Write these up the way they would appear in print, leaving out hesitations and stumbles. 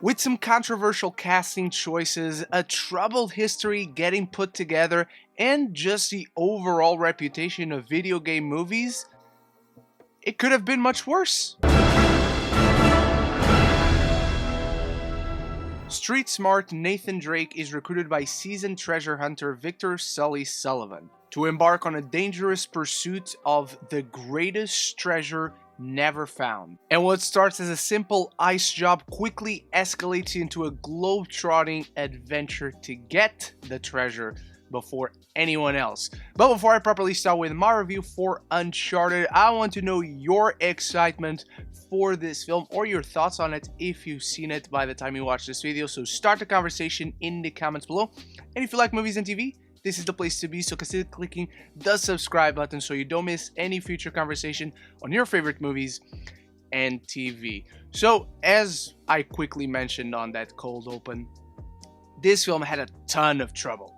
With some controversial casting choices, a troubled history getting put together, and just the overall reputation of video game movies, it could have been much worse. Street-smart Nathan Drake is recruited by seasoned treasure hunter Victor Sully Sullivan to embark on a dangerous pursuit of the greatest treasure never found. And what starts as a simple ice job quickly escalates into a globe-trotting adventure to get the treasure before anyone else. But before I properly start with my review for Uncharted, I want to know your excitement for this film or your thoughts on it if you've seen it by the time you watch this video. So start the conversation in the comments below. And if you like movies and TV, this is the place to be, so consider clicking the subscribe button so you don't miss any future conversation on your favorite movies and TV. So, as I quickly mentioned on that cold open, this film had a ton of trouble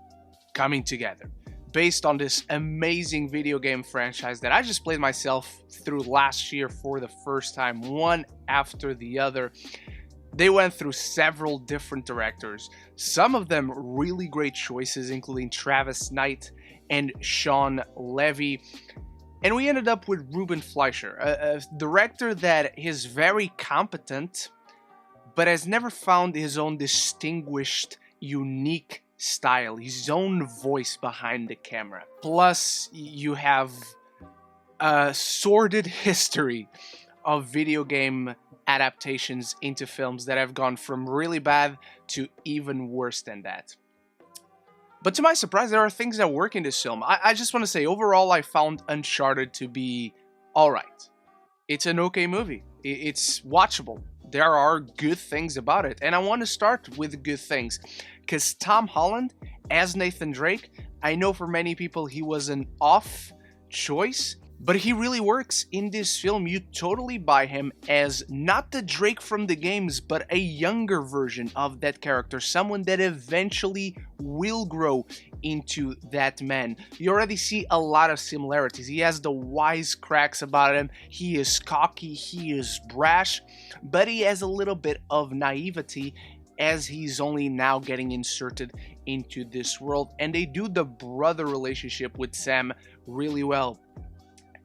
coming together based on this amazing video game franchise that I just played myself through last year for the first time, one after the other. They went through several different directors, some of them really great choices, including Travis Knight and Sean Levy. And we ended up with Ruben Fleischer, a director that is very competent, but has never found his own distinguished, unique style, his own voice behind the camera. Plus, you have a sordid history of video game adaptations into films that have gone from really bad to even worse than that. But to my surprise, there are things that work in this film. I just want to say, overall, I found Uncharted to be alright. It's an okay movie. It's watchable. There are good things about it. And I want to start with good things, because Tom Holland as Nathan Drake, I know for many people he was an off choice, but he really works in this film. You totally buy him as not the Drake from the games, but a younger version of that character, someone that eventually will grow into that man. You already see a lot of similarities. He has the wise cracks about him, he is cocky, he is brash, but he has a little bit of naivety as he's only now getting inserted into this world. And they do the brother relationship with Sam really well.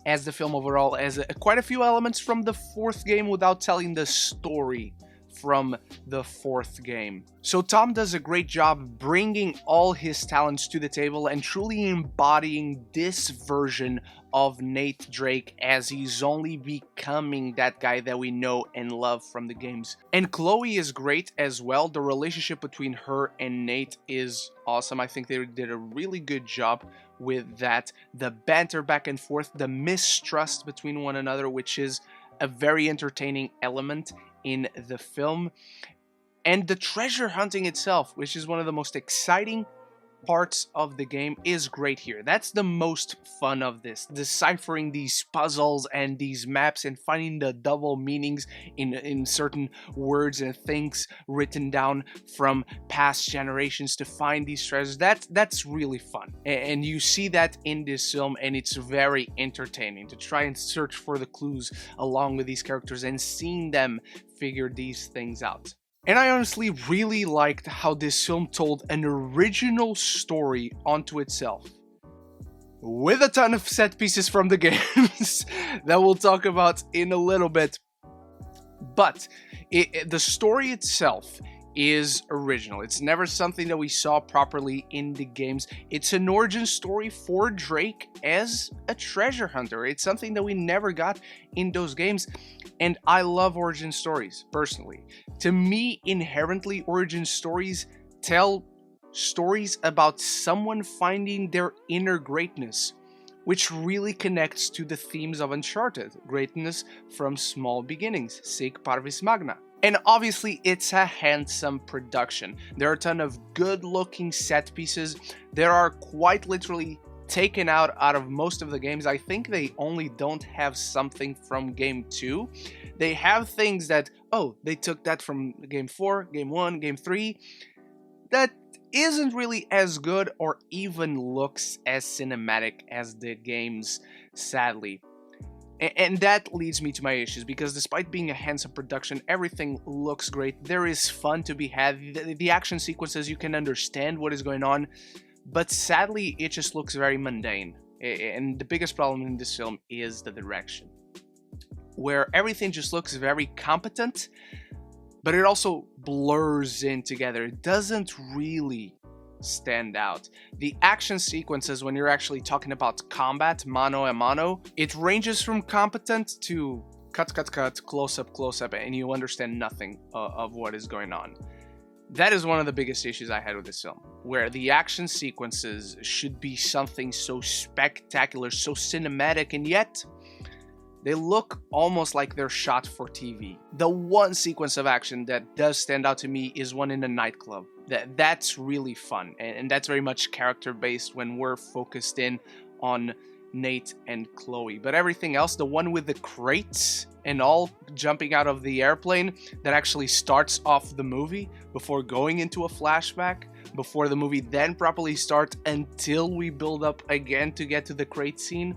As the film overall has quite a few elements from the fourth game without telling the story from the fourth game. So Tom does a great job bringing all his talents to the table and truly embodying this version of Nate Drake as he's only becoming that guy that we know and love from the games. And Chloe is great as well. The relationship between her and Nate is awesome. I think they did a really good job with that. The banter back and forth, the mistrust between one another, which is a very entertaining element in the film. And the treasure hunting itself, which is one of the most exciting parts of the game, is great here. That's the most fun of this, deciphering these puzzles and these maps and finding the double meanings in certain words and things written down from past generations to find these treasures. That's really fun, and you see that in this film, and it's very entertaining to try and search for the clues along with these characters and seeing them figure these things out. And I honestly really liked how this film told an original story onto itself, with a ton of set pieces from the games that we'll talk about in a little bit. But the story itself is original. It's never something that we saw properly in the games. It's an origin story for Drake as a treasure hunter. It's something that we never got in those games, and I love origin stories, personally. To me, inherently, origin stories tell stories about someone finding their inner greatness, which really connects to the themes of Uncharted. Greatness from small beginnings, sic parvis magna. And obviously, it's a handsome production. There are a ton of good-looking set pieces. There are quite literally taken out of most of the games. I think they only don't have something from Game 2. They have things that, oh, they took that from Game 4, Game 1, Game 3. That isn't really as good or even looks as cinematic as the games, sadly. And that leads me to my issues, because despite being a handsome production, everything looks great. There is fun to be had. The action sequences, you can understand what is going on, but sadly, it just looks very mundane. And the biggest problem in this film is the direction, where everything just looks very competent, but it also blurs in together. It doesn't really stand out. The action sequences, when you're actually talking about combat, mano a mano, it ranges from competent to cut, close up, and you understand nothing of what is going on. That is one of the biggest issues I had with this film, where the action sequences should be something so spectacular, so cinematic, and yet they look almost like they're shot for TV. The one sequence of action that does stand out to me is one in a nightclub. That's really fun, and that's very much character-based when we're focused in on Nate and Chloe. But everything else, the one with the crates and all jumping out of the airplane that actually starts off the movie before going into a flashback, before the movie then properly starts until we build up again to get to the crate scene,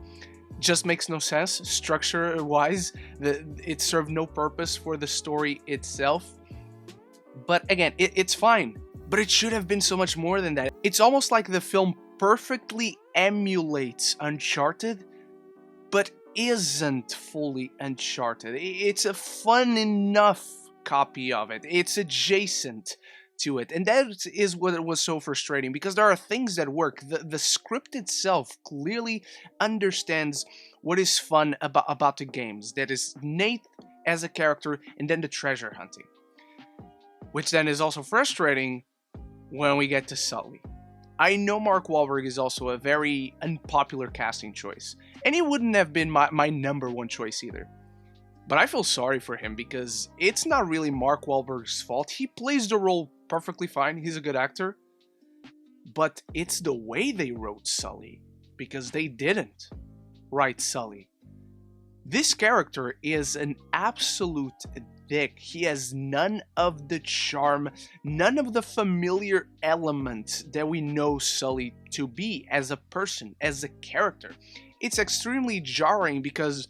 just makes no sense structure-wise. It served no purpose for the story itself. But again, it's fine. But it should have been so much more than that. It's almost like the film perfectly emulates Uncharted, but isn't fully Uncharted. It's a fun enough copy of it. It's adjacent to it. And that is what was so frustrating, because there are things that work. The script itself clearly understands what is fun about the games. That is Nate as a character, and then the treasure hunting. Which then is also frustrating when we get to Sully. I know Mark Wahlberg is also a very unpopular casting choice, and he wouldn't have been my number one choice either. But I feel sorry for him, because it's not really Mark Wahlberg's fault. He plays the role perfectly fine, he's a good actor, but it's the way they wrote Sully, because they didn't write Sully. This character is an absolute dick. He has none of the charm, none of the familiar elements that we know Sully to be as a person, as a character. It's extremely jarring, because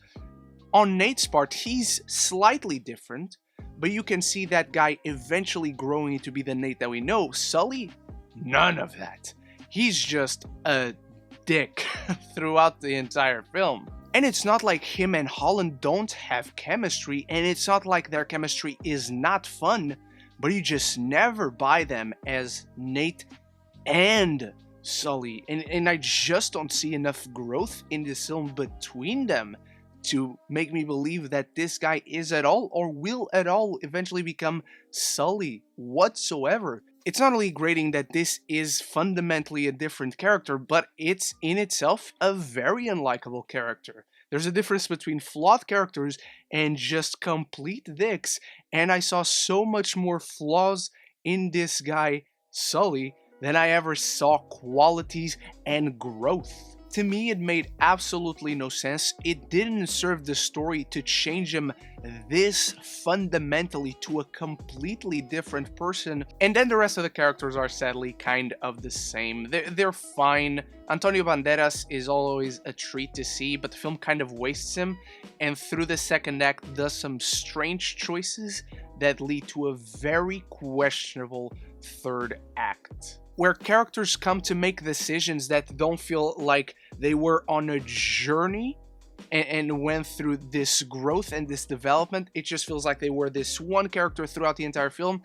on Nate's part, he's slightly different, but you can see that guy eventually growing to be the Nate that we know. Sully, none of that. He's just a dick throughout the entire film. And it's not like him and Holland don't have chemistry, and it's not like their chemistry is not fun, but you just never buy them as Nate and Sully. And I just don't see enough growth in this film between them to make me believe that this guy is at all, or will at all, eventually become Sully whatsoever. It's not only grating that this is fundamentally a different character, but it's in itself a very unlikable character. There's a difference between flawed characters and just complete dicks, and I saw so much more flaws in this guy, Sully, than I ever saw qualities and growth. To me, it made absolutely no sense. It didn't serve the story to change him this fundamentally to a completely different person. And then the rest of the characters are sadly kind of the same. They're fine. Antonio Banderas is always a treat to see, but the film kind of wastes him, and through the second act does some strange choices that lead to a very questionable third act, where characters come to make decisions that don't feel like they were on a journey and went through this growth and this development. It just feels like they were this one character throughout the entire film,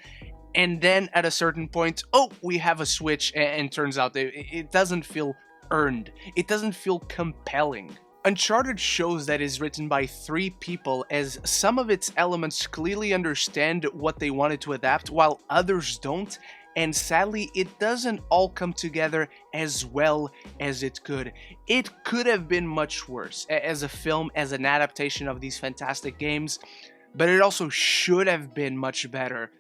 and then at a certain point, oh, we have a switch, and turns out it doesn't feel earned. It doesn't feel compelling. Uncharted shows that is written by 3 people, as some of its elements clearly understand what they wanted to adapt, while others don't. And sadly, it doesn't all come together as well as it could. It could have been much worse as a film, as an adaptation of these fantastic games, but it also should have been much better,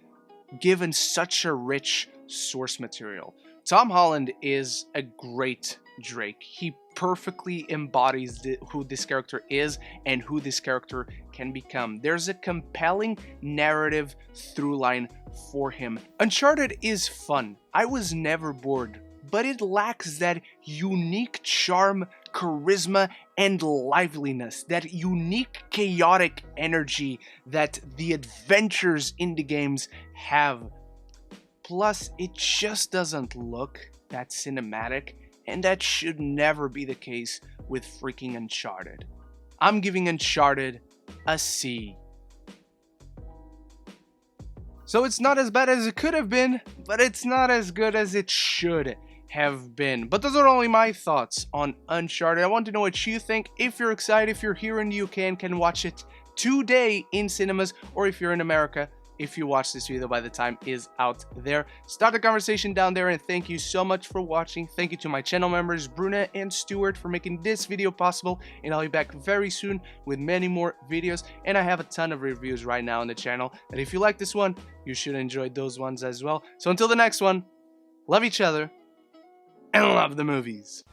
given such a rich source material. Tom Holland is a great Drake. He perfectly embodies who this character is and who this character can become. There's a compelling narrative through line for him. Uncharted is fun. I was never bored, but it lacks that unique charm, charisma, and liveliness, that unique chaotic energy that the adventures in the games have. Plus, it just doesn't look that cinematic, and that should never be the case with freaking Uncharted. I'm giving Uncharted a C. So it's not as bad as it could have been, but it's not as good as it should have been. But those are only my thoughts on Uncharted. I want to know what you think. If you're excited, if you're here in the UK and can watch it today in cinemas, or if you're in America, if you watch this video by the time is out there. Start the conversation down there, and thank you so much for watching. Thank you to my channel members Bruna and Stuart for making this video possible, and I'll be back very soon with many more videos, and I have a ton of reviews right now on the channel, and if you like this one, you should enjoy those ones as well. So until the next one, love each other and love the movies.